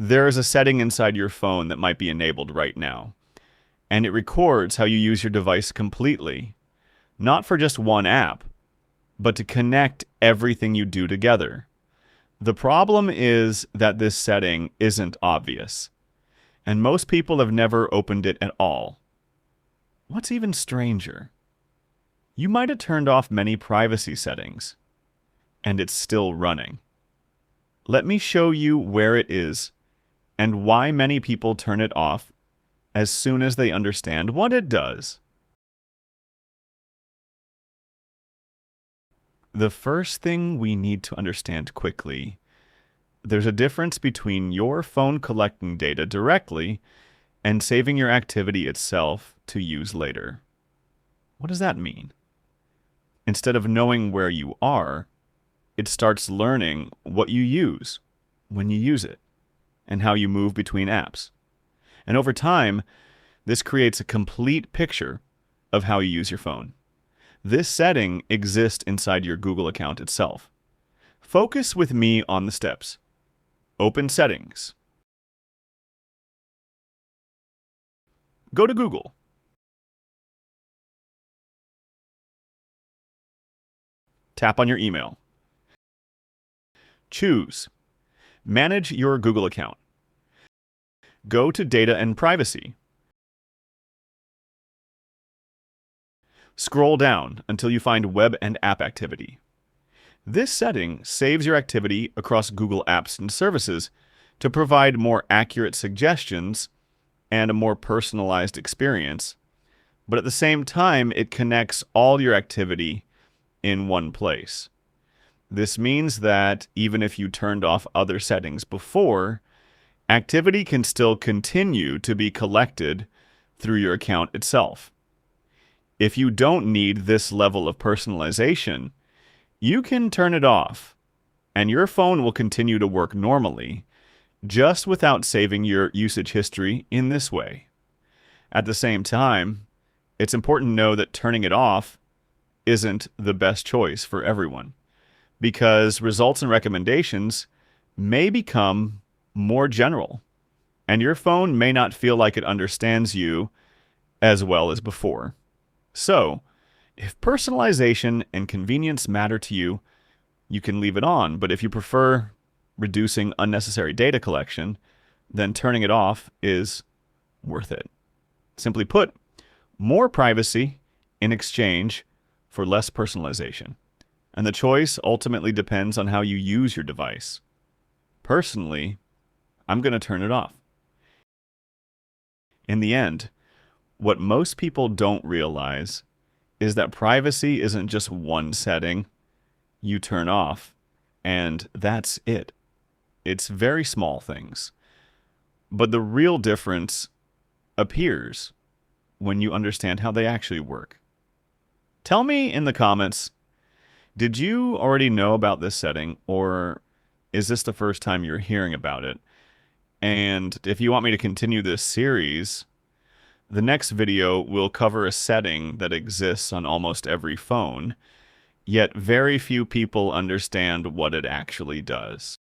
There is a setting inside your phone that might be enabled right now, and it records how you use your device completely, not for just one app, but to connect everything you do together. The problem is that this setting isn't obvious, and most people have never opened it at all. What's even stranger? You might have turned off many privacy settings, and it's still running. Let me show you where it is and why many people turn it off as soon as they understand what it does. The first thing we need to understand quickly, there's a difference between your phone collecting data directly and saving your activity itself to use later. What does that mean? Instead of knowing where you are, it starts learning what you use when you use it and how you move between apps. And over time, this creates a complete picture of how you use your phone. This setting exists inside your Google account itself. Focus with me on the steps. Open Settings. Go to Google. Tap on your email. Choose Manage your Google account. Go to Data and Privacy. Scroll down until you find Web and App Activity. This setting saves your activity across Google Apps and Services to provide more accurate suggestions and a more personalized experience, but at the same time, it connects all your activity in one place. This means that even if you turned off other settings before, activity can still continue to be collected through your account itself. If you don't need this level of personalization, you can turn it off, and your phone will continue to work normally, just without saving your usage history in this way. At the same time, it's important to know that turning it off isn't the best choice for everyone, because results and recommendations may become more general, and your phone may not feel like it understands you as well as before. So, if personalization and convenience matter to you, you can leave it on, but if you prefer reducing unnecessary data collection, then turning it off is worth it. Simply put, more privacy in exchange for less personalization. And the choice ultimately depends on how you use your device. Personally, I'm going to turn it off. In the end, what most people don't realize is that privacy isn't just one setting you turn off, and that's it. It's very small things. But the real difference appears when you understand how they actually work. Tell me in the comments, did you already know about this setting, or is this the first time you're hearing about it? And if you want me to continue this series, the next video will cover a setting that exists on almost every phone, yet very few people understand what it actually does.